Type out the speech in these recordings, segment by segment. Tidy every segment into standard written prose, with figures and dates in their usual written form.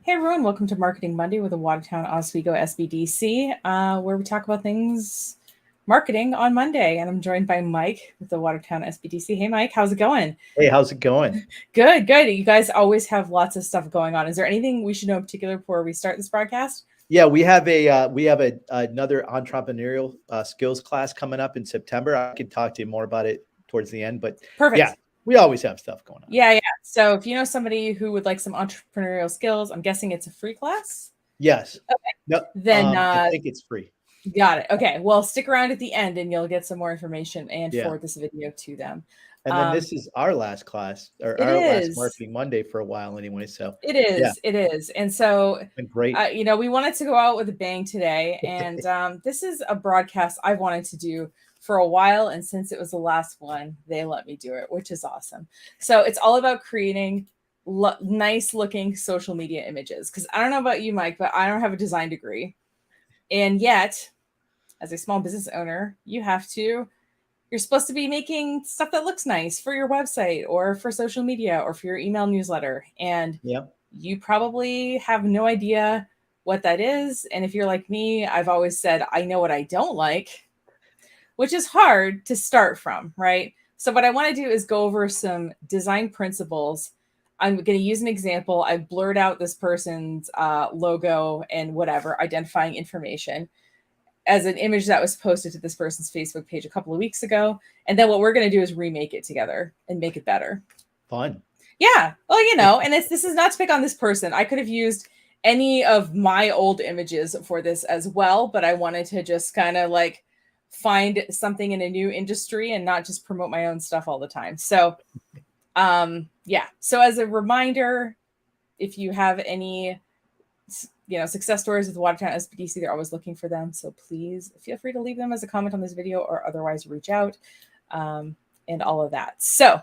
Hey everyone, welcome to Marketing Monday with the Watertown Oswego SBDC, where we talk about things marketing on Monday. And I'm joined by Mike with the Watertown SBDC. Hey Mike, how's it going? Hey, how's it going? Good. You guys always have lots of stuff going on. Is there anything we should know in particular before we start this broadcast? Yeah, we have another entrepreneurial skills class coming up in September. I could talk to you more about it towards the end, but Perfect. yeah, we always have stuff going on. Yeah. So if you know somebody who would like some entrepreneurial skills, I'm guessing it's a free class. Yes. Okay. No, Then I think it's free. Got it. Okay. Well, stick around at the end and you'll get some more information and Yeah. forward this video to them. And then this is our last class or It our last is. Marketing Monday for a while anyway. So It is. yeah, It is. And so, it's been great. we wanted to go out with a bang today. And this is a broadcast I wanted to do for a while. And since it was the last one, they let me do it, which is awesome. So it's all about creating nice looking social media images. Because I don't know about you, Mike, but I don't have a design degree. And yet, as a small business owner, you're supposed to be making stuff that looks nice for your website or for social media or for your email newsletter. And you probably have no idea what that is. And if you're like me, I've always said, I know what I don't like, which is hard to start from, right? So what I want to do is go over some design principles. I'm going to use an example. I blurred out this person's logo and whatever, identifying information as an image that was posted to this person's Facebook page a couple of weeks ago. And then what we're going to do is remake it together and make it better. Fun. Yeah. Well, and this is not to pick on this person. I could have used any of my old images for this as well, but I wanted to just kind of like find something in a new industry and not just promote my own stuff all the time. So, So as a reminder, if you have any success stories with Watertown SBDC, they're always looking for them. So please feel free to leave them as a comment on this video or otherwise reach out and all of that. So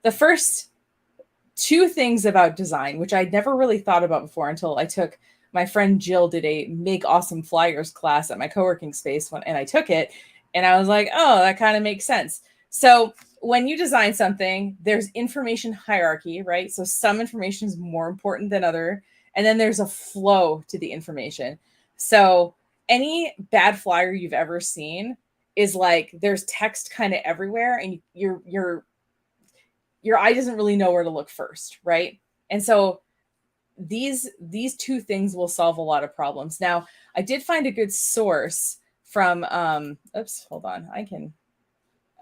the first two things about design, which I'd never really thought about before until I took my friend Jill did a Make Awesome Flyers class at my co-working space and I took it and I was like, oh, that kind of makes sense. So when you design something, there's information hierarchy, right? So some information is more important than other. And then there's a flow to the information. So any bad flyer you've ever seen is like there's text kind of everywhere and your eye doesn't really know where to look first, right? And so these two things will solve a lot of problems. Now, I did find a good source from hold on.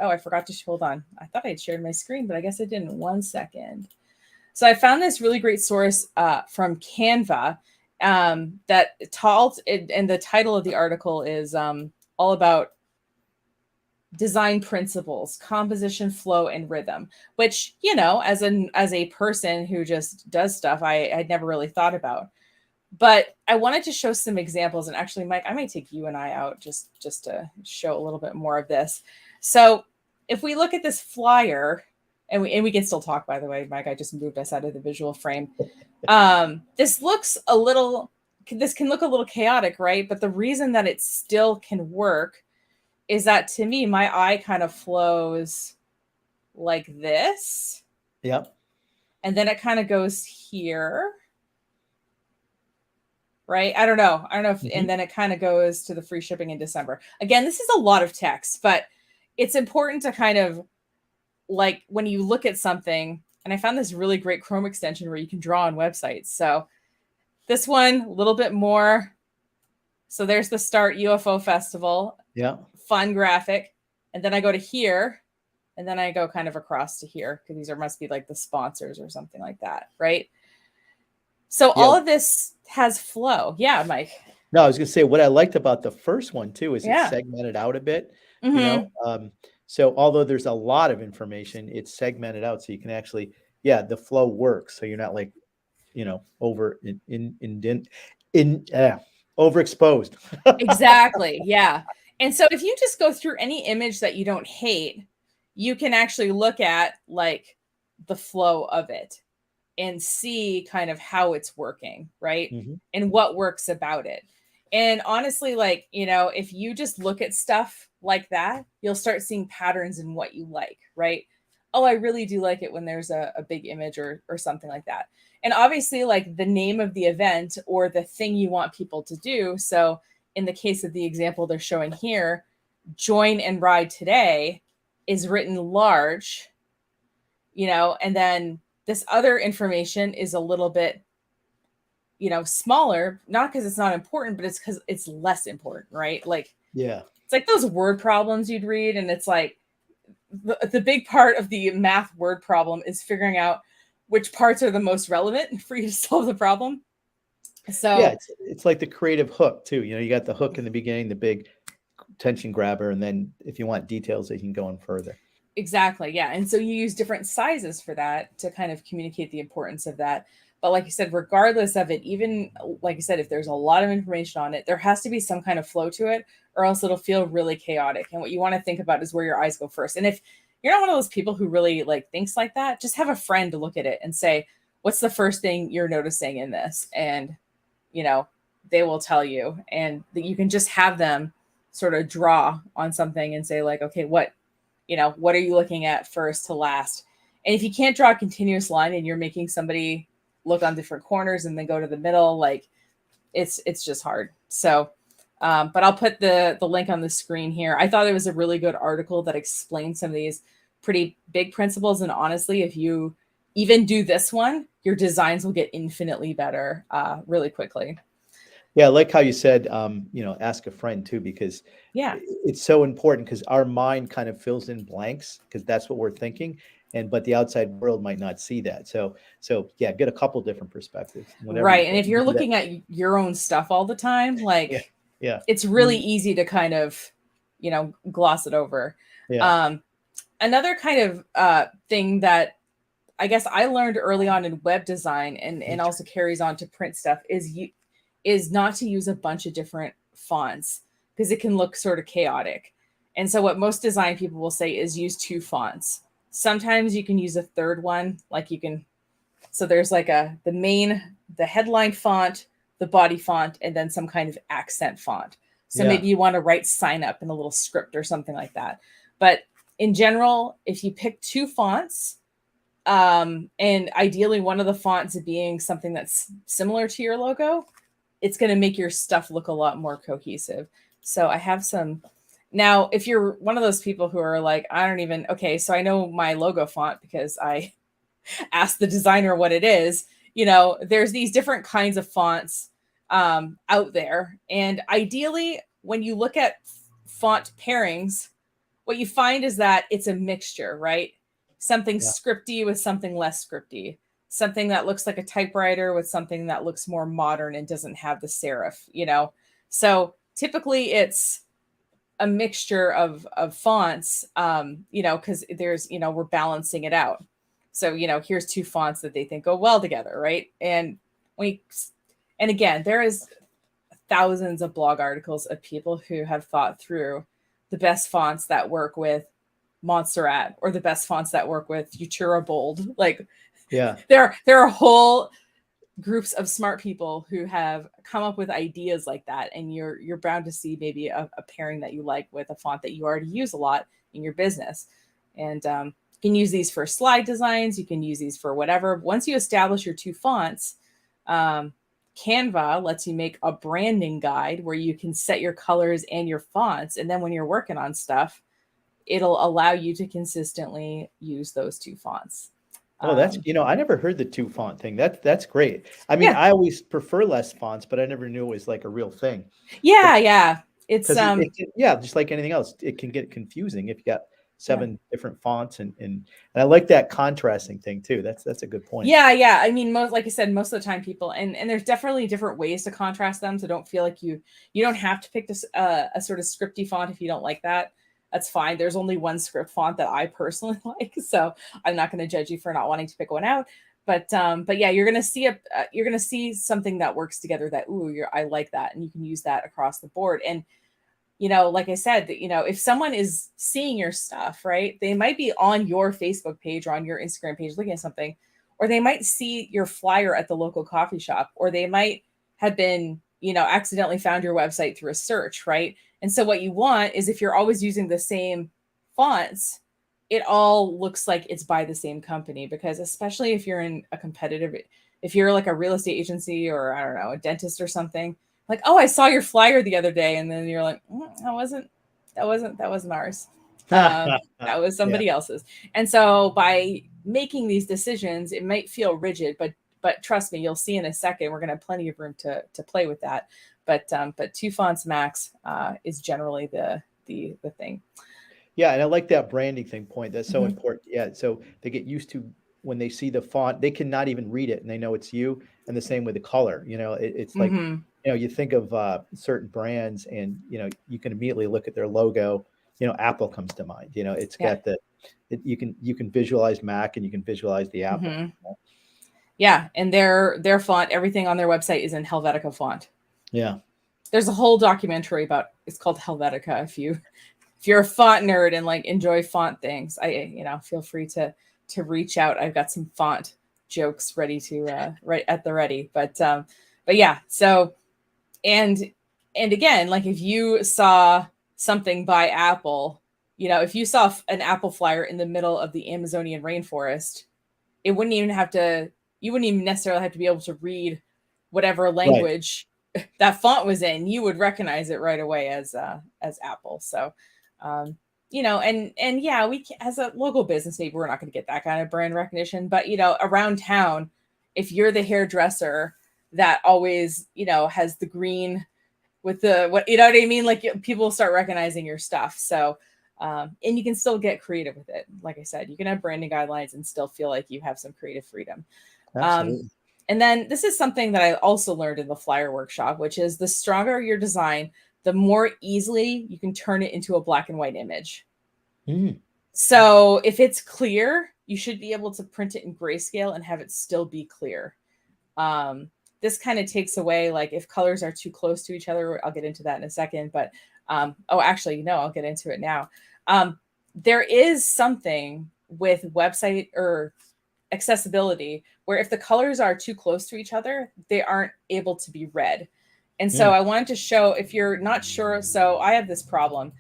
I forgot to hold on. I thought I had shared my screen, but I guess I didn't. 1 second. So I found this really great source from Canva and the title of the article is all about design principles, composition, flow, and rhythm, which, as a person who just does stuff, I'd never really thought about. But I wanted to show some examples. And actually, Mike, I might take you and I out just to show a little bit more of this. So if we look at this flyer, and we can still talk, by the way, Mike, I just moved us out of the visual frame. This can look a little chaotic, right? But the reason that it still can work is that to me, my eye kind of flows like this. Yep. And then it kind of goes here. Right? I don't know if, and then it kind of goes to the free shipping in December. Again, this is a lot of text, but it's important to kind of, like when you look at something, and I found this really great Chrome extension where you can draw on websites. So this one, a little bit more. So there's the Start UFO Festival. Yeah. Fun graphic. And then I go to here, and then I go kind of across to here because must be like the sponsors or something like that, right? So all of this has flow. Yeah, Mike. No, I was going to say what I liked about the first one too is it's segmented out a bit, So although there's a lot of information, it's segmented out so you can actually, the flow works. So you're not like, overexposed. Exactly. Yeah. And so if you just go through any image that you don't hate, you can actually look at like the flow of it and see kind of how it's working, right? And what works about it. And honestly, like, if you just look at stuff like that, you'll start seeing patterns in what you like, right? Oh, I really do like it when there's a big image or something like that. And obviously, like the name of the event or the thing you want people to do. So in the case of the example they're showing here, join and ride today is written large, and then this other information is a little bit, smaller, not because it's not important, but it's because it's less important, right? Like, Yeah. It's like those word problems you'd read, and it's like the big part of the math word problem is figuring out which parts are the most relevant for you to solve the problem. So yeah, it's like the creative hook too. You got the hook in the beginning, the big tension grabber, and then if you want details, they can go in further. exactly, yeah. And so you use different sizes for that to kind of communicate the importance of that. But like you said, regardless of it, even like you said, if there's a lot of information on it, there has to be some kind of flow to it, or else it'll feel really chaotic. And what you want to think about is where your eyes go first. And if you're not one of those people who really like thinks like that, just have a friend to look at it and say, what's the first thing you're noticing in this? And they will tell you, and that you can just have them sort of draw on something and say like, okay, what are you looking at first to last? And if you can't draw a continuous line and you're making somebody look on different corners and then go to the middle, like it's just hard. So, but I'll put the link on the screen here. I thought it was a really good article that explained some of these pretty big principles. And honestly, if you even do this one, your designs will get infinitely better really quickly. Yeah, I like how you said, ask a friend too, because Yeah. it's so important, because our mind kind of fills in blanks because that's what we're thinking. But the outside world might not see that. So yeah, get a couple different perspectives whenever you Right. And can. if you're Do that. looking at your own stuff all the time, Yeah, like yeah, it's really easy to kind of, gloss it over. yeah, Um, Another kind of thing that I guess I learned early on in web design and also carries on to print stuff is not to use a bunch of different fonts because it can look sort of chaotic. And so what most design people will say is use two fonts. Sometimes you can use a third one, like you can. So there's like the headline font, the body font, and then some kind of accent font. So yeah, maybe you want to write sign up in a little script or something like that. But in general, if you pick two fonts, and ideally one of the fonts being something that's similar to your logo, it's going to make your stuff look a lot more cohesive. So I have some. Now, if you're one of those people who are like, okay, so I know my logo font because I ask the designer what it is. There's these different kinds of fonts out there. And ideally, when you look at font pairings, what you find is that it's a mixture, right? Something yeah, scripty with something less scripty, something that looks like a typewriter with something that looks more modern and doesn't have the serif. So typically it's a mixture of fonts, because there's, we're balancing it out. So, here's two fonts that they think go well together, right? And again, there is thousands of blog articles of people who have thought through the best fonts that work with Montserrat or the best fonts that work with Futura Bold. Like yeah. there are whole groups of smart people who have come up with ideas like that, and you're bound to see maybe a pairing that you like with a font that you already use a lot in your business. And you can use these for slide designs, you can use these for whatever. Once you establish your two fonts, Canva lets you make a branding guide where you can set your colors and your fonts, and then when you're working on stuff, it'll allow you to consistently use those two fonts. Oh, I never heard the two font thing. That's great. I mean, Yeah. I always prefer less fonts, but I never knew it was like a real thing. Yeah. It's Because yeah, just like anything else, it can get confusing if you got seven different fonts, and I like that contrasting thing too. That's a good point. Yeah. I mean, like I said, most of the time people, and there's definitely different ways to contrast them. So don't feel like you don't have to pick this a sort of scripty font if you don't like that. That's fine. There's only one script font that I personally like, so I'm not going to judge you for not wanting to pick one out. But yeah, you're gonna see something that works together. That I like that, and you can use that across the board. And like I said, that if someone is seeing your stuff, right, they might be on your Facebook page or on your Instagram page looking at something, or they might see your flyer at the local coffee shop, or they might have been, accidentally found your website through a search, right? And so what you want is, if you're always using the same fonts, it all looks like it's by the same company, because especially if you're in a competitive if you're like a real estate agency or I don't know, a dentist or something, like, oh, I saw your flyer the other day, and then you're like, that wasn't ours. That was somebody else's. And so by making these decisions, it might feel rigid, but trust me, you'll see in a second, we're going to have plenty of room to play with that. But 2 fonts max is generally the thing. Yeah, and I like that branding thing point. That's so important. Yeah, so they get used to when they see the font, they cannot even read it, and they know it's you. And the same with the color. It's like, you think of certain brands, and you can immediately look at their logo. Apple comes to mind. It's got you can visualize Mac, and you can visualize the Apple. Yeah, and their font, everything on their website is in Helvetica font. Yeah, there's a whole documentary about, it's called Helvetica. If you're a font nerd and like enjoy font things, feel free to reach out. I've got some font jokes ready to right at the ready. But yeah, so and again, like if you saw something by Apple, if you saw an Apple flyer in the middle of the Amazonian rainforest, you wouldn't even necessarily have to be able to read whatever language that font was in. You would recognize it right away as Apple. So and yeah, we can, as a local business, maybe we're not going to get that kind of brand recognition, but around town, if you're the hairdresser that always has the green with the what what I mean, like people start recognizing your stuff. So and you can still get creative with it. Like I said, you can have branding guidelines and still feel like you have some creative freedom. Absolutely. And then this is something that I also learned in the flyer workshop, which is the stronger your design, the more easily you can turn it into a black and white image. So if it's clear, you should be able to print it in grayscale and have it still be clear. This kind of takes away, like if colors are too close to each other, I'll get into that in a second, but actually, no, I'll get into it now. There is something with website or accessibility where if the colors are too close to each other, they aren't able to be read. And so I wanted to show, if you're not sure, so I have this problem.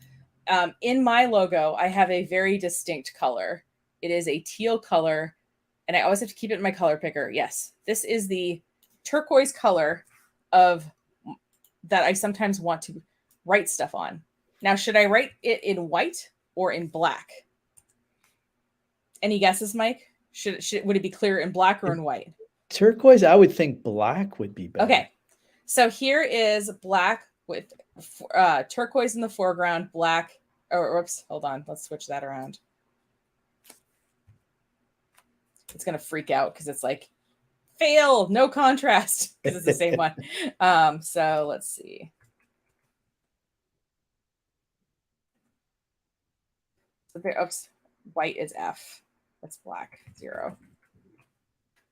In my logo, I have a very distinct color. It is a teal color, and I always have to keep it in my color picker. Yes, this is the turquoise color that I sometimes want to write stuff on. Now, should I write it in white or in black? Any guesses, Mike? Would it be clear in black or in white? Turquoise, I would think black would be better. Okay, so here is black with turquoise in the foreground, black. Oh, whoops, hold on. Let's switch that around. It's going to freak out because it's like, fail, no contrast, because it's the same one. So let's see. Oops, white is F. That's black, 0.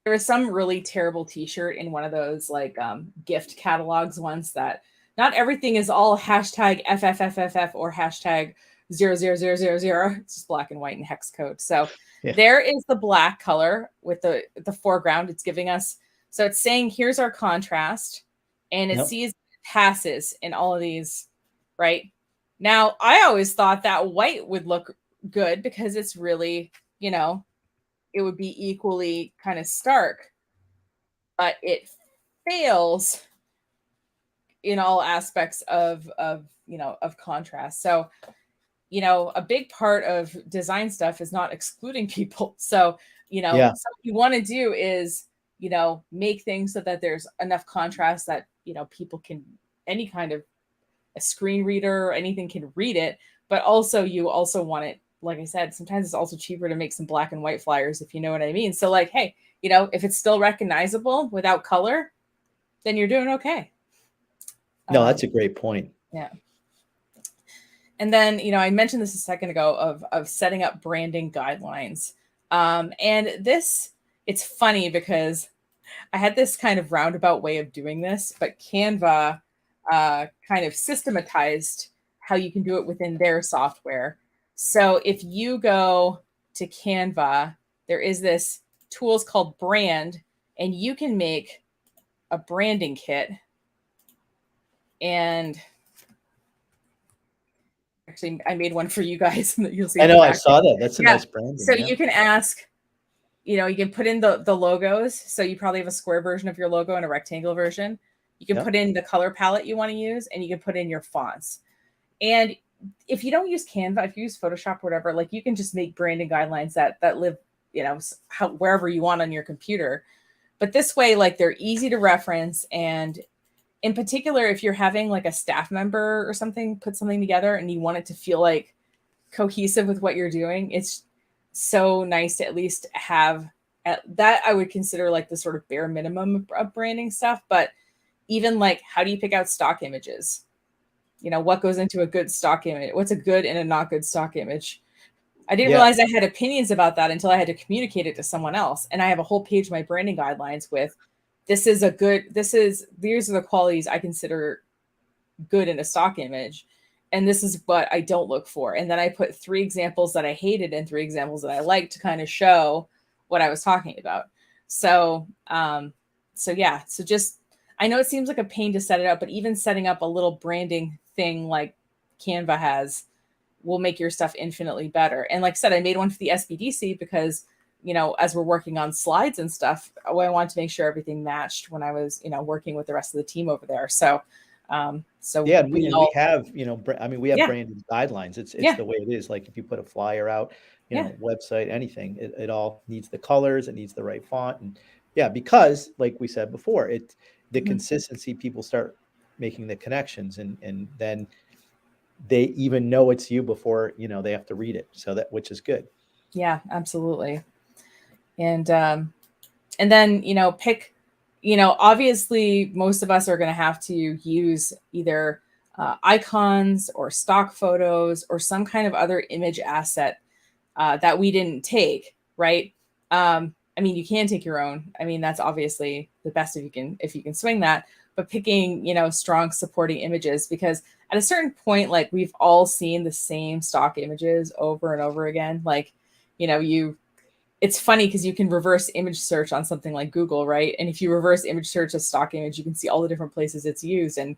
There was some really terrible t-shirt in one of those like gift catalogs once that not everything is all hashtag FFFFF or hashtag 00000. It's just black and white and hex code. So there is the black color with the foreground. It's giving us, so it's saying here's our contrast, and it sees passes in all of these, right? Now, I always thought that white would look good because it's really, it would be equally kind of stark, but it fails in all aspects of contrast. So, a big part of design stuff is not excluding people. So, so what you want to do is, make things so that there's enough contrast that, people can, any kind of a screen reader or anything can read it, but also you also want it, like I said, sometimes it's also cheaper to make some black and white flyers, if you know what I mean. So like, hey, if it's still recognizable without color, then you're doing okay. No, that's a great point. Yeah. And then, I mentioned this a second ago of setting up branding guidelines. And this, it's funny because I had this kind of roundabout way of doing this, but Canva kind of systematized how you can do it within their software. So if you go to Canva, there is this tools called Brand, and you can make a branding kit. And actually, I made one for you guys. You'll see. I know, I saw that. That's a nice branding. So you can ask, you can put in the logos. So you probably have a square version of your logo and a rectangle version. You can put in the color palette you want to use, and you can put in your fonts. And if you don't use Canva, if you use Photoshop or whatever, like you can just make branding guidelines that live, wherever you want on your computer. But this way, like they're easy to reference. And in particular, if you're having like a staff member or something put something together and you want it to feel like cohesive with what you're doing, it's so nice to at least have that. I would consider like the sort of bare minimum of branding stuff. But even like, how do you pick out stock images? What goes into a good stock image? What's a good and a not good stock image? I didn't realize I had opinions about that until I had to communicate it to someone else. And I have a whole page of my branding guidelines with, these are the qualities I consider good in a stock image. And this is what I don't look for. And then I put 3 examples that I hated and 3 examples that I liked to kind of show what I was talking about. So just, I know it seems like a pain to set it up, but even setting up a little branding thing like Canva has will make your stuff infinitely better. And like I said, I made one for the SBDC because, as we're working on slides and stuff, I wanted to make sure everything matched when I was, working with the rest of the team over there. So yeah, and we have, we have branding guidelines. It's the way it is. Like if you put a flyer out, website, anything, it all needs the colors, it needs the right font. And because like we said before, the consistency, people start making the connections, and then they even know it's you before, they have to read it. So which is good. Yeah, absolutely. And then, pick, obviously most of us are going to have to use either icons or stock photos or some kind of other image asset that we didn't take, right? You can take your own. That's obviously the best if you can swing that, but picking, strong supporting images, because at a certain point, like we've all seen the same stock images over and over again. Like, it's funny because you can reverse image search on something like Google, right? And if you reverse image search a stock image, you can see all the different places it's used. And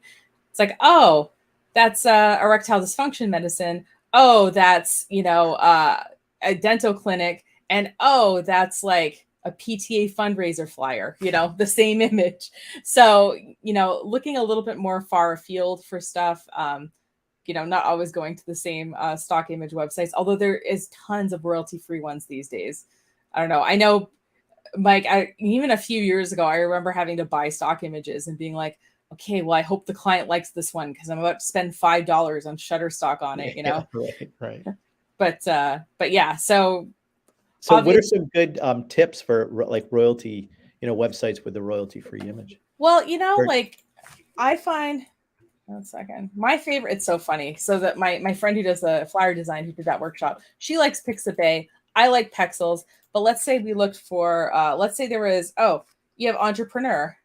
it's like, oh, that's erectile dysfunction medicine. Oh, that's, a dental clinic. And oh, that's like a PTA fundraiser flyer, the same image. So, looking a little bit more far afield for stuff, not always going to the same stock image websites, although there is tons of royalty-free ones these days. I don't know. I know, Mike, even a few years ago, I remember having to buy stock images and being like, okay, well, I hope the client likes this one because I'm about to spend $5 on Shutterstock on it, Right. But yeah, so what are some good tips for like royalty, websites with the royalty-free image? Well, like I find, 1 second, my favorite, it's so funny. So that my friend who does the flyer design, who did that workshop, she likes Pixabay. I like Pexels. But let's say we looked for, let's say there was, you have Entrepreneur.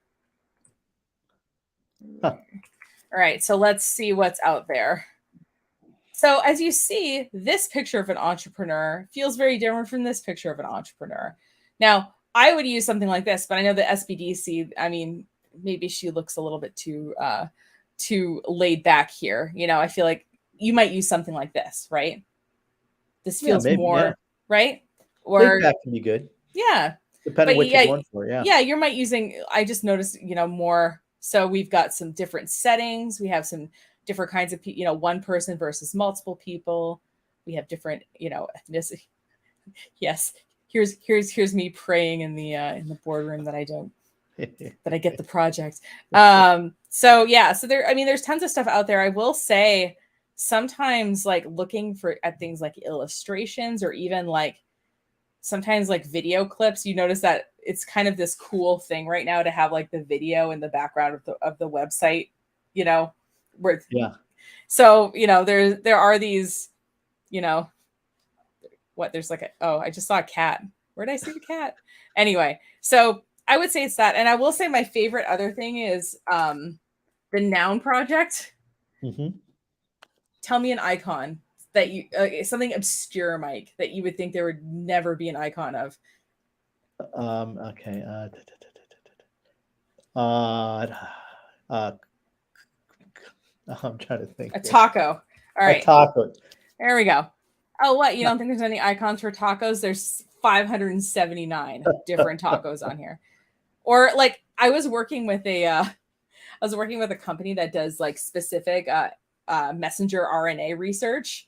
Huh. All right, so let's see what's out there. So as you see, this picture of an entrepreneur feels very different from this picture of an entrepreneur. Now, I would use something like this, but I know the SBDC, maybe she looks a little bit too laid back here. I feel like you might use something like this, right? This feels more, right? Or that can be good. Yeah. Depending what you're going for. Yeah, you might using, I just noticed, more. So we've got some different settings. We have some different kinds of people, one person versus multiple people. We have different, ethnicity. Yes. Here's me praying in the boardroom that I don't, that I get the project. So yeah, so there's tons of stuff out there. I will say sometimes like looking at things like illustrations or even like sometimes like video clips, you notice that it's kind of this cool thing right now to have like the video in the background of the website, where so there are these, there's like I just saw a cat. Where did I see the cat? Anyway, so I would say it's that. And I will say my favorite other thing is the Noun Project. Mm-hmm. Tell me an icon that you something obscure, Mike, that you would think there would never be an icon of. Okay. I'm trying to think. A taco. All right. A taco. There we go. Oh, what? You don't think there's any icons for tacos? There's 579 different tacos on here. Or like I was working with a company that does like specific messenger RNA research,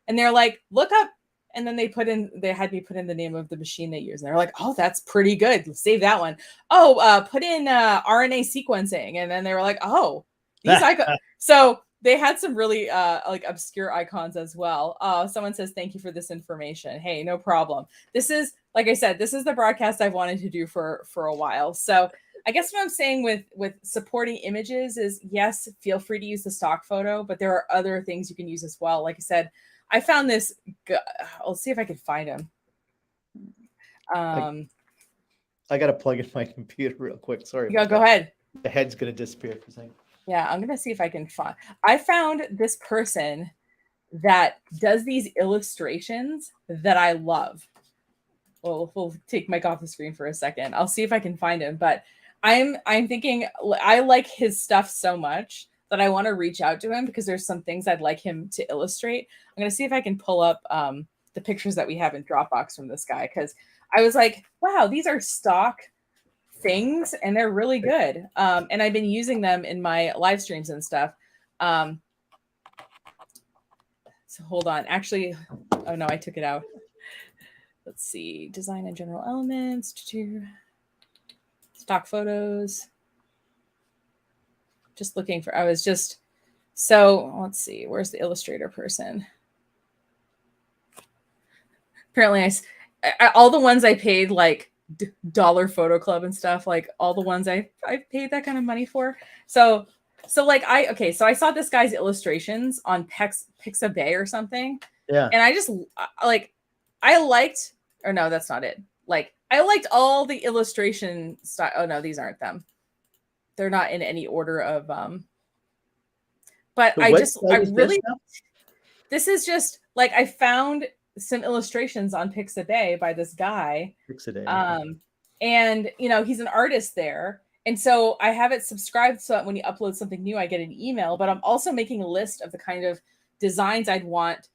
and they're like, look up, and then they had me put in the name of the machine they use, and they're like, oh, that's pretty good, save that one. Oh, put in RNA sequencing, and then they were like, oh, these icons. So they had some really like obscure icons as well. Someone says, thank you for this information. Hey, no problem. This is, like I said, this is the broadcast I've wanted to do for a while. So I guess what I'm saying with supporting images is, yes, feel free to use the stock photo, but there are other things you can use as well. Like I said, I found this. I'll see if I can find him. I got to plug in my computer real quick. Sorry. Yeah, go ahead. The head's going to disappear for a second. Yeah, I'm going to see if I can find. I found this person that does these illustrations that I love. Well, we'll take Mike off the screen for a second. I'll see if I can find him, but I'm thinking I like his stuff so much that I want to reach out to him because there's some things I'd like him to illustrate. I'm going to see if I can pull up the pictures that we have in Dropbox from this guy, because I was like, wow, these are stock things and they're really good. And I've been using them in my live streams and stuff. So hold on. Actually, oh no, I took it out. Let's see. Design and general elements. Stock photos. Just looking for, so let's see. Where's the Illustrator person? Apparently all the ones I paid like Dollar Photo Club and stuff, like all the ones I paid that kind of money for. So like so I saw this guy's illustrations on Pixabay or something. Yeah. And I just like, I liked, or no, that's not it. Like I liked all the illustration style. Oh no, these aren't them. They're not in any order of, but this is just like, I found some illustrations on Pixabay by this guy. Pixabay. And he's an artist there. And so I have it subscribed so that when he uploads something new, I get an email, but I'm also making a list of the kind of designs I'd want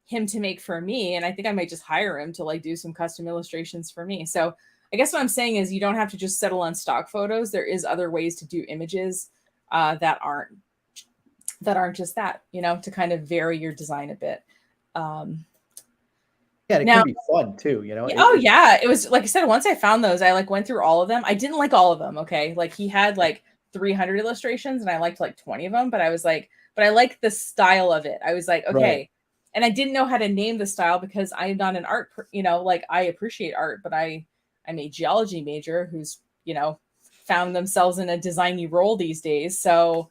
him to make for me. And I think I might just hire him to like do some custom illustrations for me. So I guess what I'm saying is you don't have to just settle on stock photos. There is other ways to do images that aren't just that, to kind of vary your design a bit. Yeah, it can be fun too, Yeah. It was, like I said, once I found those, I like went through all of them. I didn't like all of them. Okay. Like he had like 300 illustrations and I liked like 20 of them, but I was like, but I like the style of it. I was like, okay. Right. And I didn't know how to name the style because I'm not an art, like I appreciate art, but I'm a geology major who's, found themselves in a designy role these days. So,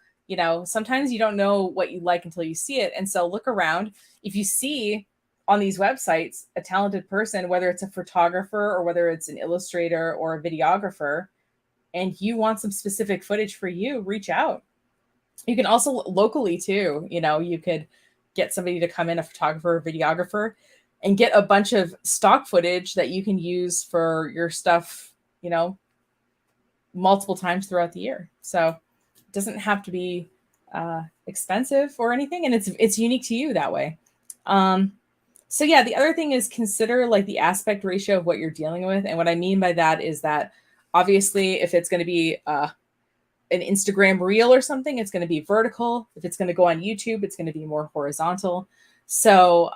sometimes you don't know what you like until you see it. And so look around. If you see on these websites a talented person, whether it's a photographer or whether it's an illustrator or a videographer, and you want some specific footage for you, reach out. You can also locally too, you could get somebody to come in, a photographer or videographer, and get a bunch of stock footage that you can use for your stuff, multiple times throughout the year. So it doesn't have to be expensive or anything. And it's unique to you that way. So yeah, the other thing is consider like the aspect ratio of what you're dealing with. And what I mean by that is that obviously if it's going to be an Instagram reel or something, it's going to be vertical. If it's going to go on YouTube, it's going to be more horizontal. So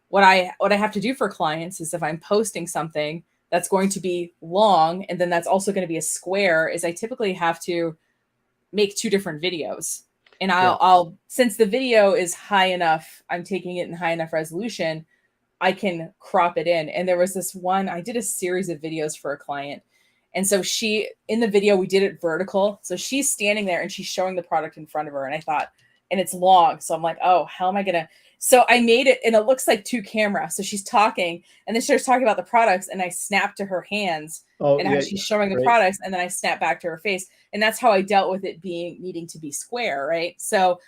what I have to do for clients is if I'm posting something that's going to be long, and then that's also going to be a square, is I typically have to make 2 different videos. And I'll since the video is high enough, I'm taking it in high enough resolution, I can crop it in. And there was this one, I did a series of videos for a client. And so in the video, we did it vertical. So she's standing there and she's showing the product in front of her. And I thought, and it's long. So I'm like, oh, how am I going to? So I made it and it looks like 2 cameras. So she's talking and then she starts talking about the products and I snap to her hands and how she's showing the products. And then I snap back to her face. And that's how I dealt with it needing to be square. Right. So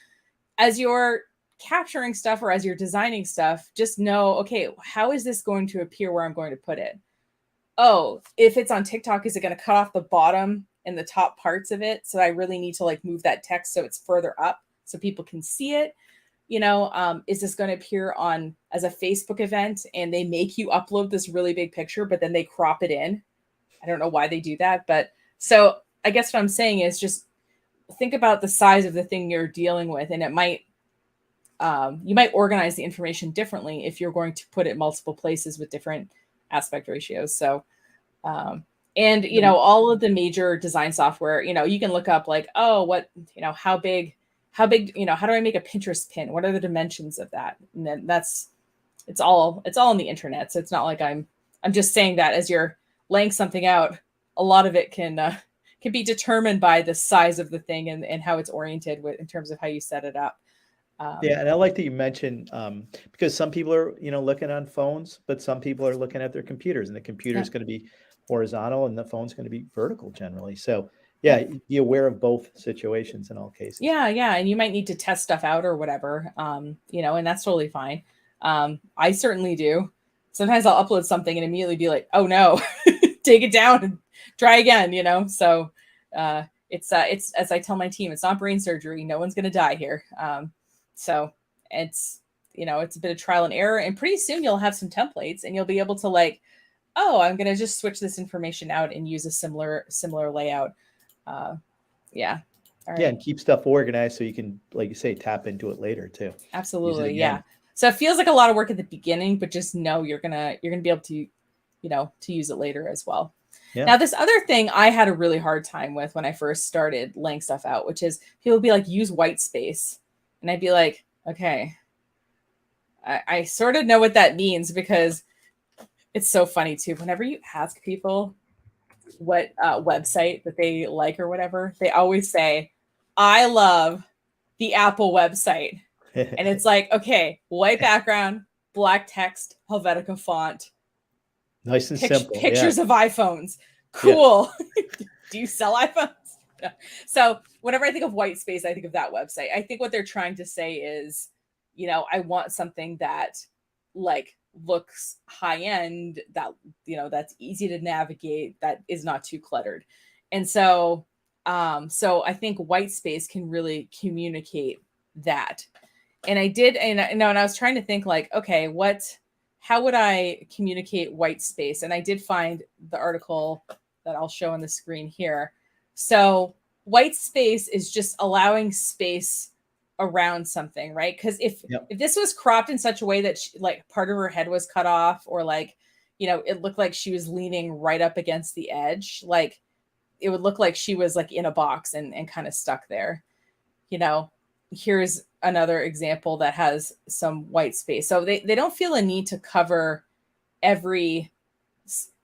as you're capturing stuff or as you're designing stuff, just know, okay, how is this going to appear where I'm going to put it? Oh, if it's on TikTok, is it going to cut off the bottom and the top parts of it? So I really need to like move that text so it's further up so people can see it. is this going to appear on as a Facebook event and they make you upload this really big picture, but then they crop it in? I don't know why they do that, but so I guess what I'm saying is just think about the size of the thing you're dealing with, and it might you might organize the information differently if you're going to put it multiple places with different aspect ratios. So and all of the major design software, you can look up like, oh, what, how big, how do I make a Pinterest pin? What are the dimensions of that? And then it's all on the internet. So it's not like I'm just saying that as you're laying something out. A lot of it can be determined by the size of the thing and how it's oriented in terms of how you set it up. Yeah, and I like that you mentioned because some people are, looking on phones, but some people are looking at their computers, and the computer is going to be horizontal, and the phone's going to be vertical generally. So, yeah, be aware of both situations in all cases. Yeah, and you might need to test stuff out or whatever, and that's totally fine. I certainly do. Sometimes I'll upload something and immediately be like, oh no, take it down and try again. So it's as I tell my team, it's not brain surgery. No one's going to die here. So it's, it's a bit of trial and error, and pretty soon you'll have some templates and you'll be able to like, oh, I'm going to just switch this information out and use a similar layout. Yeah. All right. Yeah. And keep stuff organized so you can, like you say, tap into it later too. Absolutely. Yeah. So it feels like a lot of work at the beginning, but just know you're going to be able to, to use it later as well. Yeah. Now, this other thing I had a really hard time with when I first started laying stuff out, which is people would be like, use white space. And I'd be like, okay, I sort of know what that means, because it's so funny too. Whenever you ask people what website that they like or whatever, they always say, I love the Apple website. And it's like, okay, white background, black text, Helvetica font. Nice and simple. Pictures of iPhones. Cool. Yeah. Do you sell iPhones? No. So whenever I think of white space, I think of that website. I think what they're trying to say is, I want something that like looks high end, that, that's easy to navigate, that is not too cluttered. And so, so I think white space can really communicate that. And I did, and I was trying to think like, okay, how would I communicate white space? And I did find the article that I'll show on the screen here. So white space is just allowing space around something, right? Because if this was cropped in such a way that like part of her head was cut off, or like, it looked like she was leaning right up against the edge, like it would look like she was like in a box and kind of stuck there. Here's another example that has some white space. So they don't feel a need to cover every.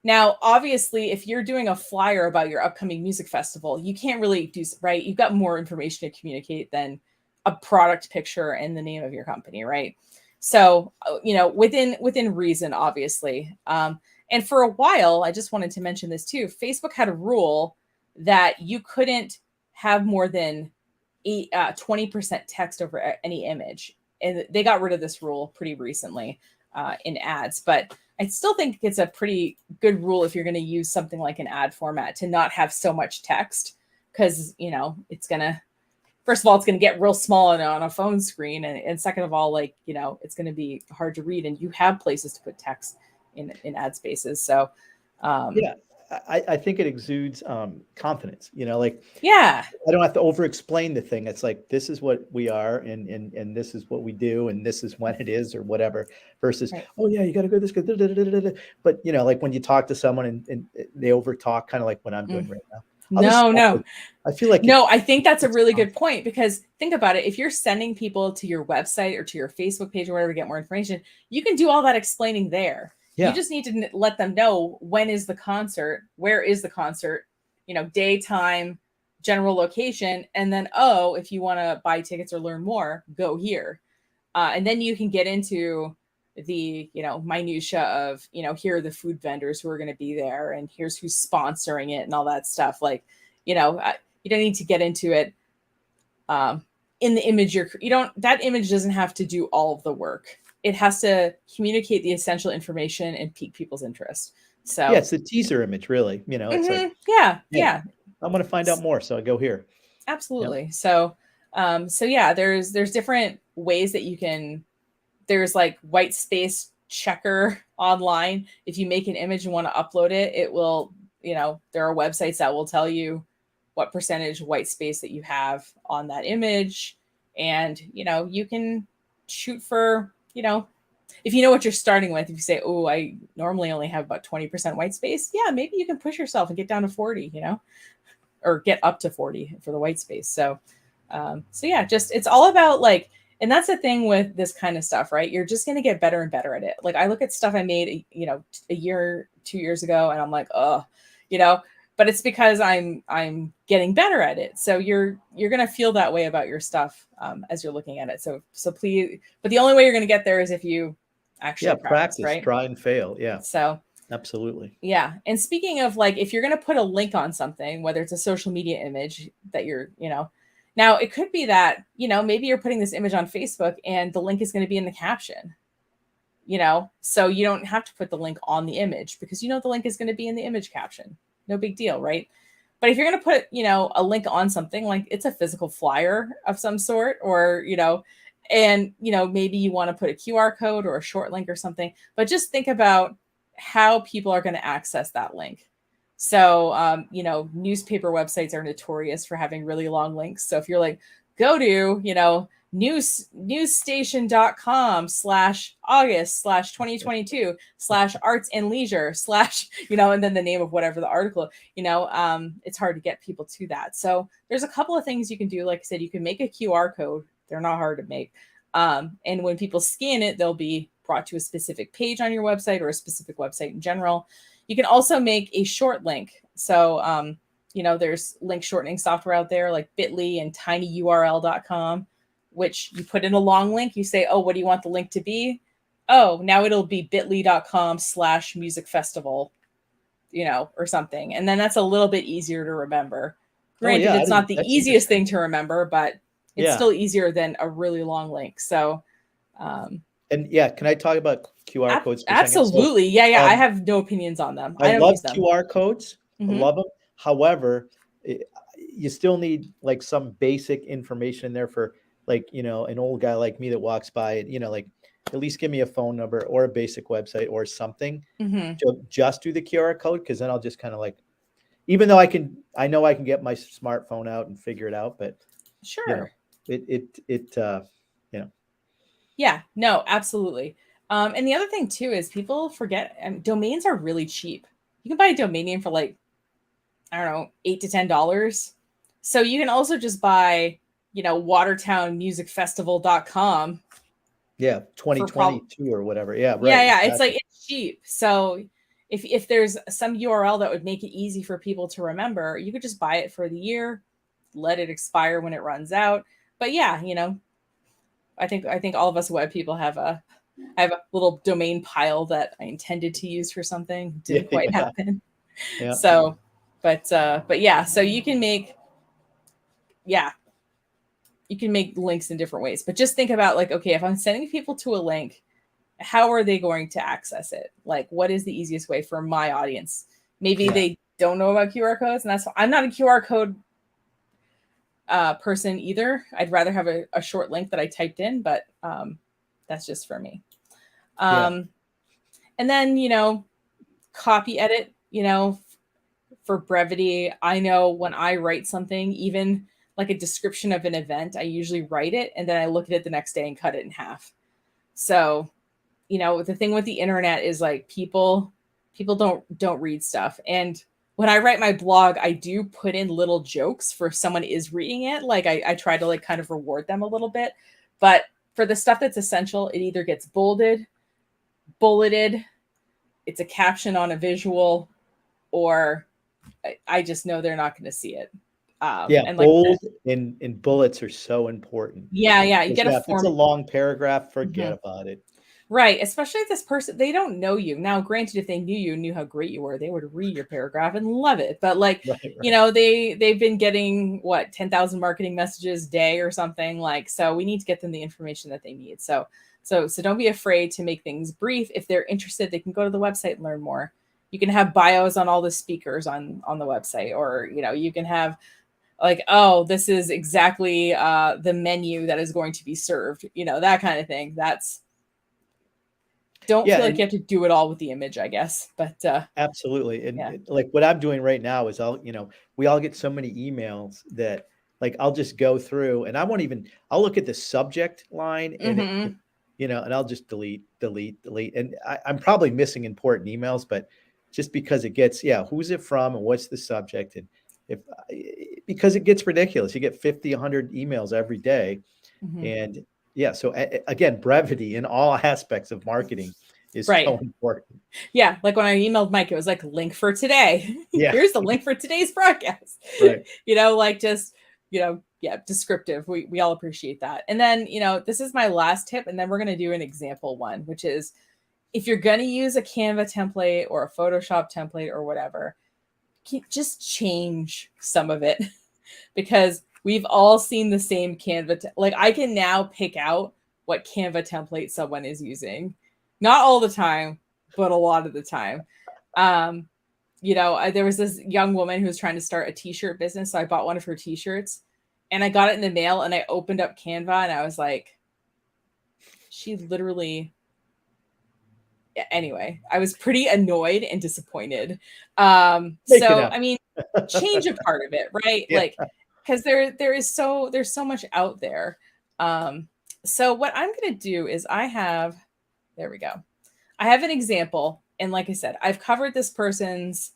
Now, obviously, if you're doing a flyer about your upcoming music festival, you can't really do, right? You've got more information to communicate than a product picture and the name of your company, right? So, within reason, obviously. And for a while, I just wanted to mention this too. Facebook had a rule that you couldn't have more than 20% text over any image. And they got rid of this rule pretty recently in ads. But I still think it's a pretty good rule if you're going to use something like an ad format to not have so much text, because, it's going to, first of all, it's going to get real small on a phone screen. And second of all, like, it's going to be hard to read, and you have places to put text in ad spaces. So, yeah. I think it exudes confidence, like, yeah, I don't have to over explain the thing. It's like, this is what we are, and this is what we do, and this is when it is, or whatever, versus, right. Oh yeah, you got to go this good. But like when you talk to someone and they over talk, kind of like what I'm doing right now. No. I feel like I think that's a really good point, because think about it. If you're sending people to your website or to your Facebook page or whatever to get more information, you can do all that explaining there. Yeah. You just need to let them know when is the concert, where is the concert, day, time, general location. And then, if you want to buy tickets or learn more, go here. And then you can get into the, minutia of, here are the food vendors who are going to be there, and here's who's sponsoring it and all that stuff. Like, you don't need to get into it in the image. That image doesn't have to do all of the work. It has to communicate the essential information and pique people's interest. So yeah, it's the teaser image, really. It's like, yeah. I want to find out more, so I go here. Absolutely. Yep. So, So yeah, there's different ways that you can, there's like white space checker online. If you make an image and want to upload it, it will, there are websites that will tell you what percentage white space that you have on that image. And, you can shoot for, if you know what you're starting with, if you say, oh, I normally only have about 20% white space, yeah, maybe you can push yourself and get down to 40, or get up to 40 for the white space. So yeah, just, it's all about like, and that's the thing with this kind of stuff, right? You're just going to get better and better at it. Like I look at stuff I made, a year, 2 years ago, and I'm like, oh, but it's because I'm getting better at it. So you're going to feel that way about your stuff as you're looking at it. So please, but the only way you're going to get there is if you actually practice, right? Try and fail. Yeah. So absolutely. Yeah. And speaking of like, if you're going to put a link on something, whether it's a social media image that you're, now it could be that, maybe you're putting this image on Facebook and the link is going to be in the caption, so you don't have to put the link on the image because the link is going to be in the image caption. No big deal, right? But if you're going to put, a link on something like it's a physical flyer of some sort, or, and, maybe you want to put a QR code or a short link or something, but just think about how people are going to access that link. So, newspaper websites are notorious for having really long links. So if you're like, go to, newsstation.com/August/2022/arts and leisure and then the name of whatever the article, it's hard to get people to that. So there's a couple of things you can do. Like I said, you can make a QR code. They're not hard to make. And when people scan it, they'll be brought to a specific page on your website or a specific website in general. You can also make a short link. So, there's link shortening software out there like Bitly and tinyurl.com, which you put in a long link. You say, oh, what do you want the link to be? Oh, now it'll be bit.ly.com/music festival, or something. And then that's a little bit easier to remember. Granted, it's not the easiest thing to remember, but it's still easier than a really long link. So, and yeah, can I talk about QR codes for absolutely. So, yeah. I have no opinions on them. I love QR codes. Mm-hmm. I love them. However, you still need like some basic information in there for like, an old guy like me that walks by it, like at least give me a phone number or a basic website or something to just do the QR code. Cause then I'll just kind of like, even though I know I can get my smartphone out and figure it out, but sure. Yeah, no, absolutely. And the other thing too is people forget domains are really cheap. You can buy a domain name for like, I don't know, $8 to $10. So you can also just buy, watertownmusicfestival.com. Yeah. 2022 or whatever. Yeah. Right. Yeah. Exactly. It's like, it's cheap. So if there's some URL that would make it easy for people to remember, you could just buy it for the year, let it expire when it runs out. But yeah, I think all of us web people have a little domain pile that I intended to use for something. Didn't quite happen. Yeah. So, but yeah, so you can make links in different ways, but just think about like, okay, if I'm sending people to a link, how are they going to access it? Like, what is the easiest way for my audience? Maybe they don't know about QR codes, and I'm not a QR code person either. I'd rather have a short link that I typed in, but that's just for me. And then, copy edit, for brevity. I know when I write something, even like a description of an event, I usually write it and then I look at it the next day and cut it in half. So, the thing with the internet is like people don't read stuff. And when I write my blog, I do put in little jokes for if someone is reading it. Like I try to like kind of reward them a little bit. But for the stuff that's essential, it either gets bolded, bulleted, it's a caption on a visual, or I just know they're not going to see it. And bold and bullets are so important. Yeah. You get if it's a long paragraph, forget about it. Right. Especially if this person, they don't know you. Now, granted, if they knew how great you were, they would read your paragraph and love it. But like, right. They've been getting 10,000 marketing messages a day or something, like, so we need to get them the information that they need. So don't be afraid to make things brief. If they're interested, they can go to the website and learn more. You can have bios on all the speakers on the website, or, you can have like, oh, this is exactly the menu that is going to be served, that kind of thing. Don't feel like you have to do it all with the image, I guess. But absolutely. And yeah. like what I'm doing right now is we all get so many emails that like I'll just go through and I'll look at the subject line and and I'll just delete. And I'm probably missing important emails, but just because it gets, who's it from and what's the subject? And because it gets ridiculous, you get 50, 100 emails every day. And so again, brevity in all aspects of marketing is so important. Yeah. Like when I emailed Mike, it was like, link for today. Yeah. Here's the link for today's broadcast. Right. Like just, descriptive. We all appreciate that. And then, this is my last tip. And then we're going to do an example one, which is if you're going to use a Canva template or a Photoshop template or whatever, just change some of it because we've all seen the same Canva. Like I can now pick out what Canva template someone is using. Not all the time, but a lot of the time. There was this young woman who was trying to start a t-shirt business. So I bought one of her t-shirts and I got it in the mail and I opened up Canva and I was like, she literally, anyway, I was pretty annoyed and disappointed. I mean, change a part of it, right? Yeah. Like, because there's so much out there. So what I'm going to do is there we go. I have an example. And like I said, I've covered this person's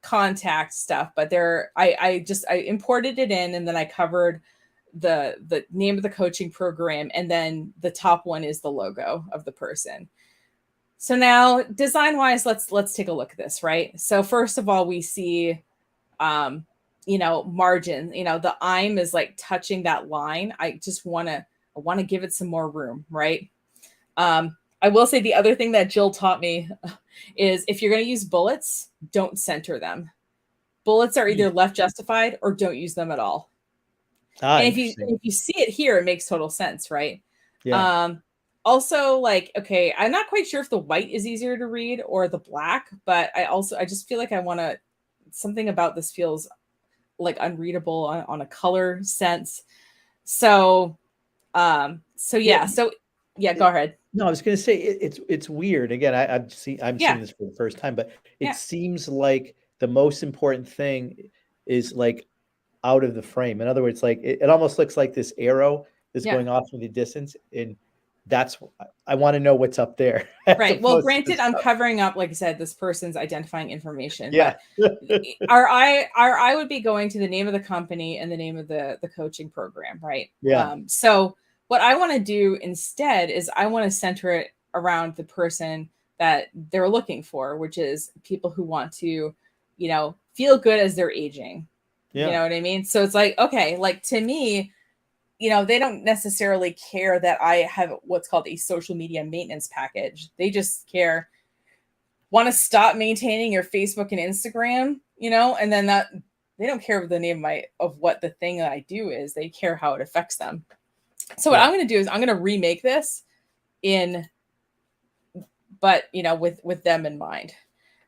contact stuff, but I imported it in and then I covered the name of the coaching program. And then the top one is the logo of the person. So now design wise, let's take a look at this, right? So first of all, we see, margin, the I'm is like touching that line. I want to give it some more room, right? I will say the other thing that Jill taught me is if you're going to use bullets, don't center them. Bullets are either left justified or don't use them at all. And if you see it here, it makes total sense, right? Yeah. Also, like, okay, I'm not quite sure if the white is easier to read or the black, but I just feel like something about this feels like unreadable on a color sense. So go ahead. No, I was going to say it's weird. Again, I'm seeing this for the first time, but it seems like the most important thing is like out of the frame. In other words, like it almost looks like this arrow is going off in the distance, and I want to know what's up there. Right. Well, granted, I'm covering up, like I said, this person's identifying information. Yeah. But our eye would be going to the name of the company and the name of the coaching program, right? Yeah. So what I want to do instead is I want to center it around the person that they're looking for, which is people who want to, feel good as they're aging. Yeah. You know what I mean? So it's like, okay, like to me, they don't necessarily care that I have what's called a social media maintenance package. They just want to stop maintaining your Facebook and Instagram, and then they don't care the name of what the thing that I do is. They care how it affects them. So what I'm going to do is I'm going to remake this with them in mind.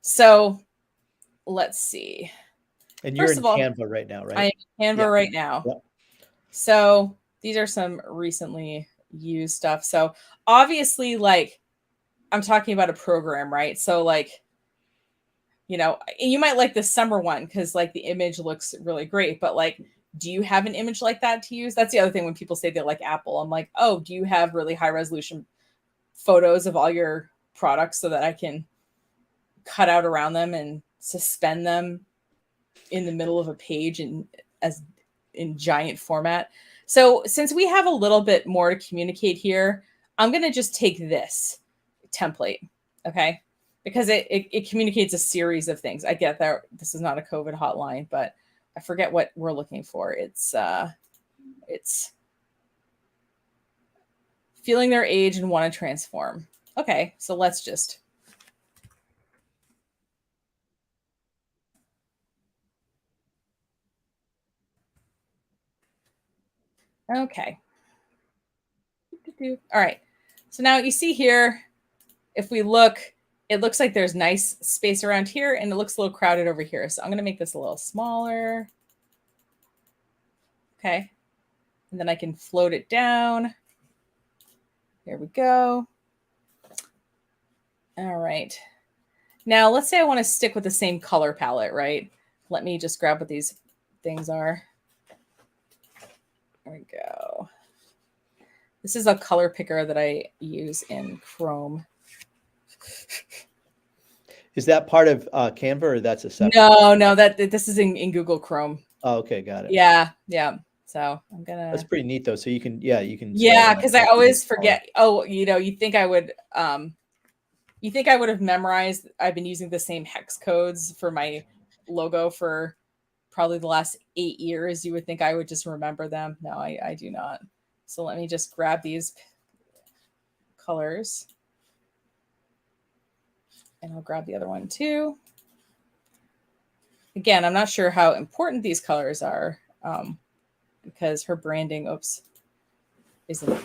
So let's see. And you're in Canva right now, right? I'm in Canva right now. Yep. So these are some recently used stuff. So obviously, like, I'm talking about a program, right? So like, you might like the summer one because like the image looks really great, but like, do you have an image like that to use? That's the other thing when people say they like Apple. I'm like, oh, do you have really high resolution photos of all your products so that I can cut out around them and suspend them in the middle of a page in giant format? So since we have a little bit more to communicate here, I'm going to just take this template, okay? Because it communicates a series of things. I get that this is not a COVID hotline, but I forget what we're looking for. It's feeling their age and want to transform. Okay, so let's just. Okay. All right. So now you see here, if we look, it looks like there's nice space around here and it looks a little crowded over here. So I'm going to make this a little smaller. Okay. And then I can float it down. There we go. All right. Now let's say I want to stick with the same color palette, right? Let me just grab what these things are. There we go. This is a color picker that I use in Chrome. Is that part of Canva, or that's a separate? No, this is in Google Chrome. Oh, okay, got it. Yeah. So I'm gonna. That's pretty neat though. So you can, yeah, you can. Yeah, because I always forget. Oh, you think I would have memorized? I've been using the same hex codes for my logo for probably the last 8 years. You would think I would just remember them. No, I do not. So let me just grab these colors. And I'll grab the other one too. Again, I'm not sure how important these colors are because her branding, isn't.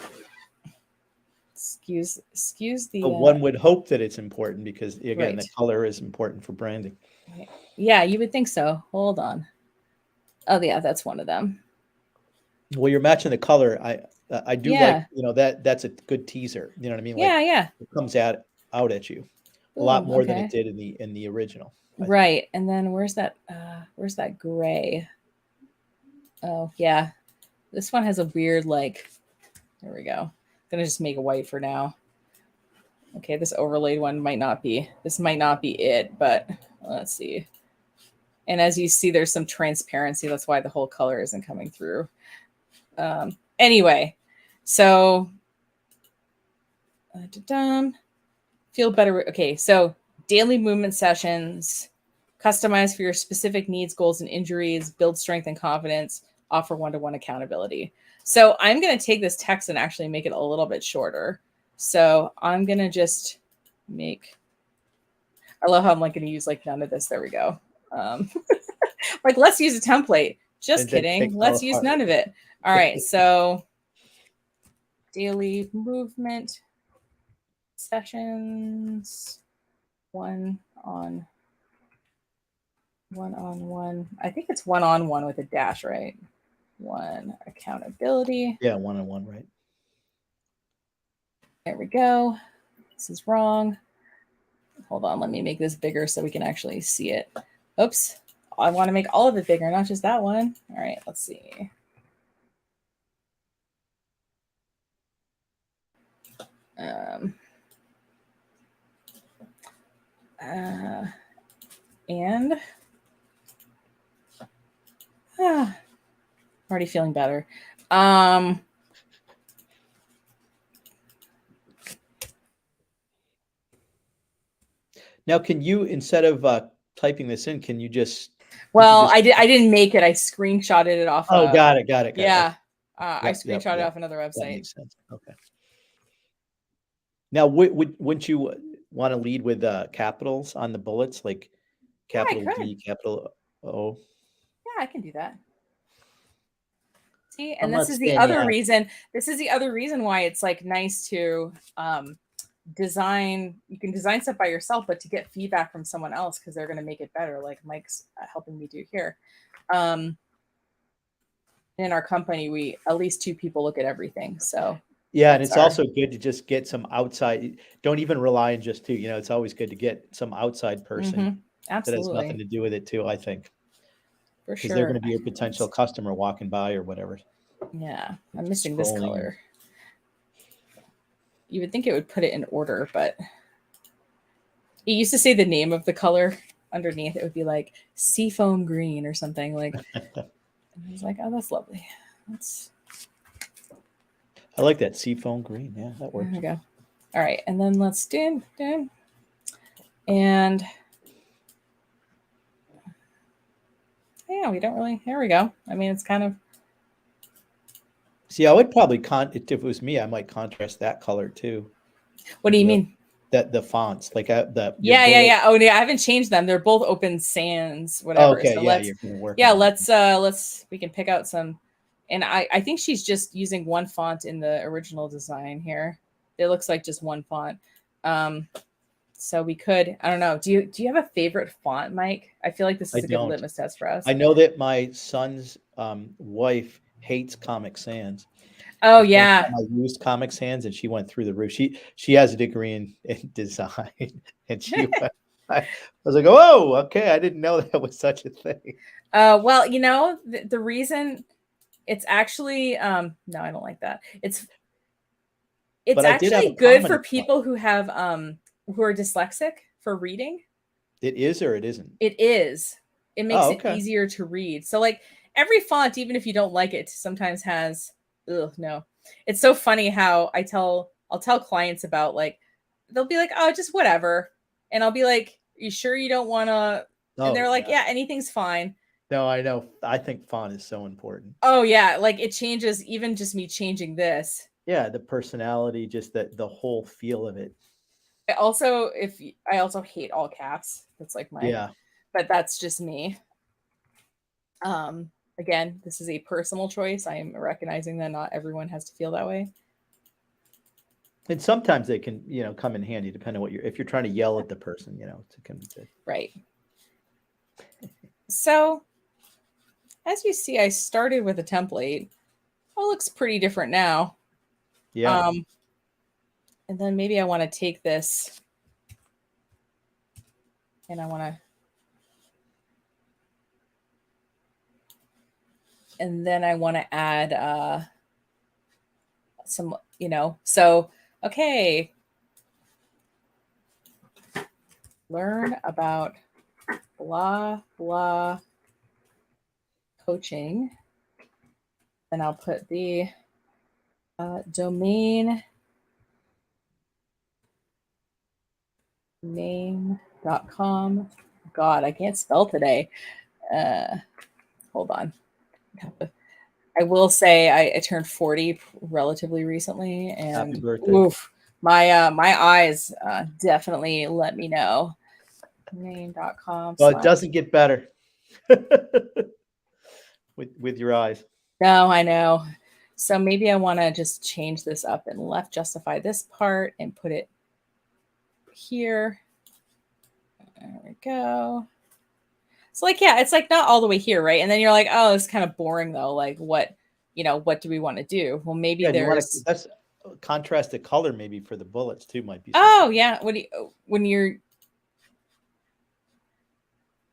Excuse the. One would hope that it's important because, again, the color is important for branding. Yeah, you would think so. Hold on. Oh, yeah, that's one of them. Well, you're matching the color. I do like, that's a good teaser. You know what I mean? Yeah, like, it comes out at you a lot more than it did in the original. Right. And then where's that gray? Oh, yeah. This one has a weird, there we go. I'm gonna just make it white for now. Okay, this overlaid one might not be it, but let's see. And as you see, there's some transparency. That's why the whole color isn't coming through. Anyway, so feel better. Okay, so daily movement sessions, customize for your specific needs, goals, and injuries, build strength and confidence, offer one-to-one accountability. So I'm going to take this text and actually make it a little bit shorter. So I'm going to just I love how I'm going to use none of this. There we go. Let's use a template. Just kidding. Let's use none of it. All right. So daily movement sessions, one-on-one. I think it's one-on-one with a dash, right? One accountability. Yeah, one-on-one, right? There we go. This is wrong. Hold on, let me make this bigger so we can actually see it. Oops. I want to make all of it bigger, not just that one. All right, let's see. And already feeling better. Now, can you, instead of typing this in, can you just? Well, I didn't make it. I screenshotted it off. Oh, got it. Yeah, I screenshotted it off another website. That makes sense. Okay. Now, wouldn't you want to lead with capitals on the bullets, like capital D, capital O? Yeah, I can do that. See, and this is the other reason. This is the other reason why it's nice to design. You can design stuff by yourself, but to get feedback from someone else because they're going to make it better, like Mike's helping me do here. In our company, we at least 2 people look at everything. So yeah, and it's also good to just get some outside. Don't even rely on just 2. It's always good to get some outside person that has nothing to do with it too. I think for sure, because they're going to be a potential customer walking by or whatever. Yeah, I'm missing this color. You would think it would put it in order, but it used to say the name of the color underneath. It would be like seafoam green or something like. And I was like, oh, that's lovely. I like that seafoam green. Yeah, that works. There we go. All right, and then let's do. And yeah, we don't really. Here we go. I mean, it's kind of. See, I would probably if it was me, I might contrast that color too. What do you mean? That the fonts, like the yeah. Oh yeah, I haven't changed them. They're both open sans, whatever. Oh, okay, so yeah, you're gonna work. Yeah, let's we can pick out some. And I think she's just using one font in the original design here. It looks like just one font. So we could, I don't know. Do you have a favorite font, Mike? I feel like this is a good litmus test for us. I know that my son's wife hates Comic Sans. Oh Because one yeah. time I used Comic Sans and she went through the roof. She has a degree in design, and she went. I was like, oh, okay, I didn't know that was such a thing. Well, the reason it's actually no, I don't like that. It's But I did have actually a good comment for about people who are dyslexic for reading. it. Is or it isn't? It is. It makes Oh, it okay. easier to read. So like every font, even if you don't like it, sometimes has no. It's so funny how I'll tell clients about like they'll be like, oh, just whatever. And I'll be like, you sure you don't wanna, and Oh they're like, yeah. yeah, anything's fine. No, I know. I think font is so important. Oh yeah, like it changes even just me changing this. Yeah, the personality, just the whole feel of it. I also hate all caps. That's like my, Yeah. but that's just me. Again, this is a personal choice. I am recognizing that not everyone has to feel that way. And sometimes they can, come in handy depending on what if you're trying to yell at the person, it can be good. Right. So, as you see, I started with a template. It looks pretty different now. Yeah. Um, and then maybe I want to take this and I want to, and then I want to add some, so, okay. Learn about blah, blah coaching. And I'll put the domain name.com. God, I can't spell today. Hold on. I will say I turned 40 relatively recently, Happy and birthday. oof, my eyes definitely let me know. Name.com. Well, it doesn't get better with your eyes. No, I know. So maybe I want to just change this up and left justify this part and put it here. There we go. So like, yeah, it's like not all the way here, right? And then you're like, oh, it's kind of boring though. Like what do we want to do? Well, maybe Yeah, there's that's contrasted color maybe for the bullets too might be something. Oh yeah. What do you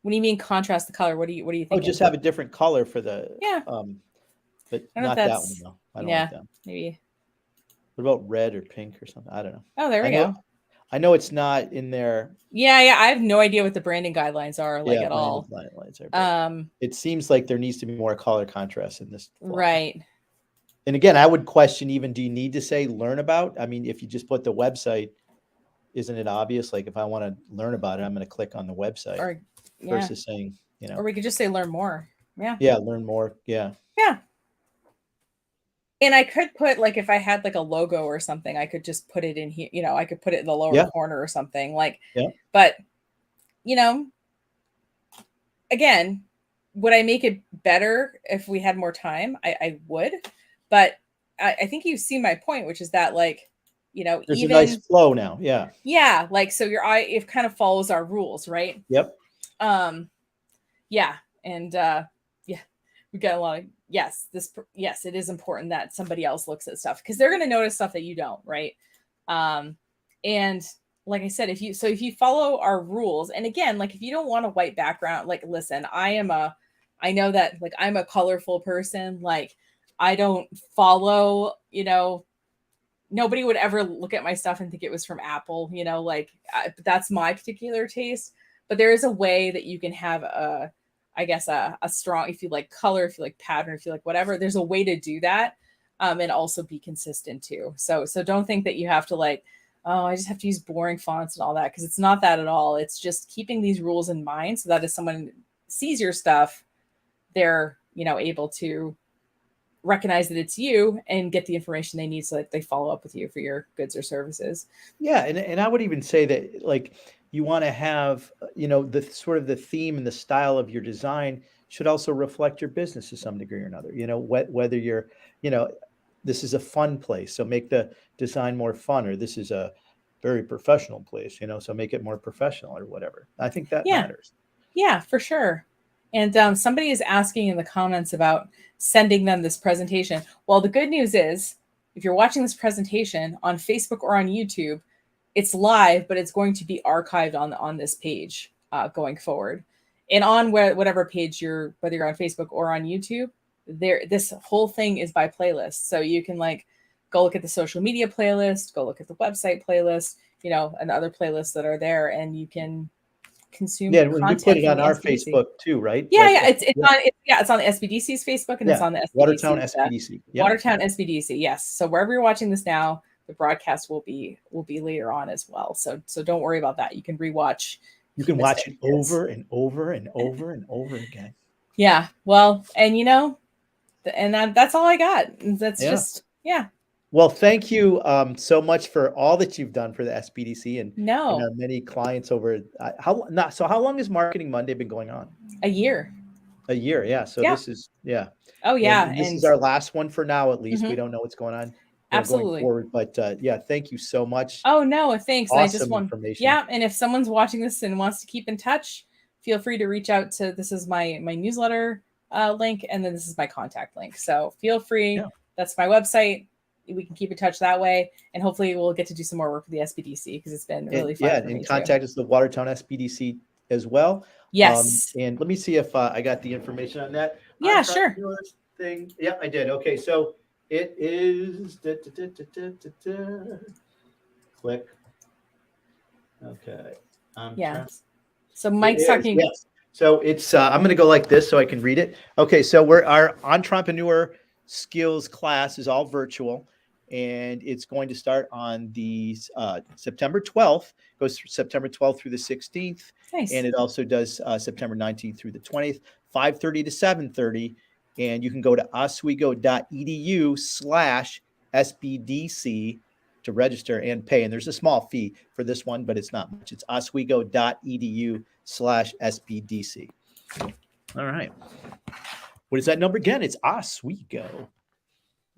when you mean contrast the color? What do you Oh, thinking? just have a different color for the Yeah. but I don't know if not that one that's though. I don't yeah, like that. maybe. What about red or pink or something? I don't know. Oh, there we go. I know it's not in there. Yeah, I have no idea what the branding guidelines are like Yeah, at branded all. lines are. It seems like there needs to be more color contrast in this font. Right. And again, I would question even, do you need to say learn about? I mean, if you just put the website, isn't it obvious? Like if I want to learn about it, I'm going to click on the website Or versus saying, Or we could just say learn more. Yeah. Yeah, learn more. Yeah. Yeah. And I could put like if I had like a logo or something, I could just put it in here, I could put it in the lower corner or something. Like but again, would I make it better if we had more time? I would. But I think you see my point, which is that like, there's even a nice flow now. Yeah. Yeah, like so your eye it kind of follows our rules, right? Yep. Yeah, and yeah, we got a lot of yes, it is important that somebody else looks at stuff because they're going to notice stuff that you don't, right? And like I said, if you follow our rules, and again, like if you don't want a white background, like listen, I know that like I'm a colorful person, like I don't follow, nobody would ever look at my stuff and think it was from Apple, like that's my particular taste. But there is a way that you can have I guess a strong, if you like color, if you like pattern, if you like whatever, there's a way to do that and also be consistent too. So don't think that you have to like, oh, I just have to use boring fonts and all that, because it's not that at all. It's just keeping these rules in mind so that if someone sees your stuff, they're, able to recognize that it's you and get the information they need so that they follow up with you for your goods or services. Yeah, and I would even say that like you want to have, the sort of the theme and the style of your design should also reflect your business to some degree or another. Whether you're, this is a fun place, so make the design more fun, or this is a very professional place, so make it more professional or whatever. I think that matters. Yeah, for sure. And somebody is asking in the comments about sending them this presentation. Well, the good news is, if you're watching this presentation on Facebook or on YouTube, it's live, but it's going to be archived on this page going forward. And on whatever page whether you're on Facebook or on YouTube, this whole thing is by playlist. So you can like go look at the social media playlist, go look at the website playlist, and other playlists that are there, and you can consume when we put it on our SBDC. Facebook too, right? Yeah, yeah, it's on the SBDC's Facebook, and it's on the SBDC, Watertown SBDC. Watertown SBDC. Yes. So wherever you're watching this now, the broadcast will be later on as well. So don't worry about that. You can rewatch. You can watch it over and over and over and over again. Yeah. Well, and that's all I got. That's just Well, thank you so much for all that you've done for the SBDC and our many clients over. How long has Marketing Monday been going on? A year. A year, yeah. So this is Oh yeah, and this is our last one for now. At least we don't know what's going on. Absolutely. Going forward, but thank you so much. Oh no, thanks. Awesome I just want information. Yeah, and if someone's watching this and wants to keep in touch, feel free to reach out to. This is my newsletter link, and then this is my contact link. So feel free. Yeah. That's my website. We can keep in touch that way, and hopefully we'll get to do some more work with the SBDC because it's been really fun. And contact us, the Watertown SBDC as well. Yes. And let me see if I got the information on that. Yeah, sure. Thing. Yeah, I did. Okay, so it is. Click. Okay. So Mike's talking. Yes. So it's. I'm going to go like this so I can read it. Okay, so our entrepreneur skills class is all virtual, and it's going to start on the September 12th. Goes through September 12th through the 16th. Nice. And it also does September 19th through the 20th, 5:30 to 7:30. And you can go to oswego.edu/SBDC to register and pay. And there's a small fee for this one, but it's not much. It's oswego.edu/SBDC. All right. What is that number again? It's Oswego.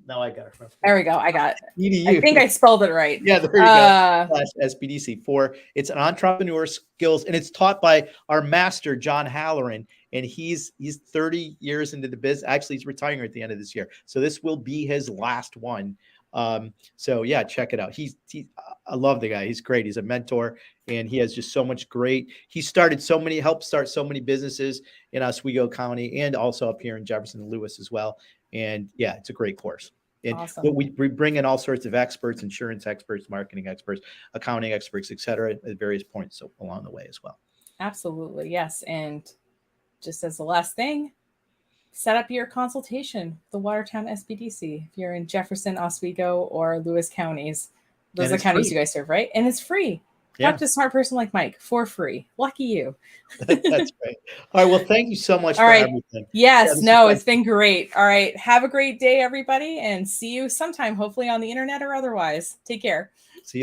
Now I got it. There we go. I got it. EDU. I think I spelled it right. Yeah, there you go. SBDC it's an entrepreneur skills, and it's taught by our master, John Halloran, and he's 30 years into the business. Actually, he's retiring at the end of this year. So this will be his last one. So yeah, check it out. I love the guy. He's great. He's a mentor, and he has just so much great. He helped start so many businesses in Oswego County and also up here in Jefferson and Lewis as well. And yeah, it's a great course. And awesome. we bring in all sorts of experts, insurance experts, marketing experts, accounting experts, et cetera, at various points along the way as well. Absolutely. Yes. And just as the last thing, set up your consultation, the Watertown SBDC. If you're in Jefferson, Oswego, or Lewis counties, those are the counties you guys serve, right? And it's free. Talk to a smart person like Mike for free. Lucky you. That's great. All right. Well, thank you so much for everything. Yes. It's been great. All right. Have a great day, everybody, and see you sometime, hopefully on the internet or otherwise. Take care. See you.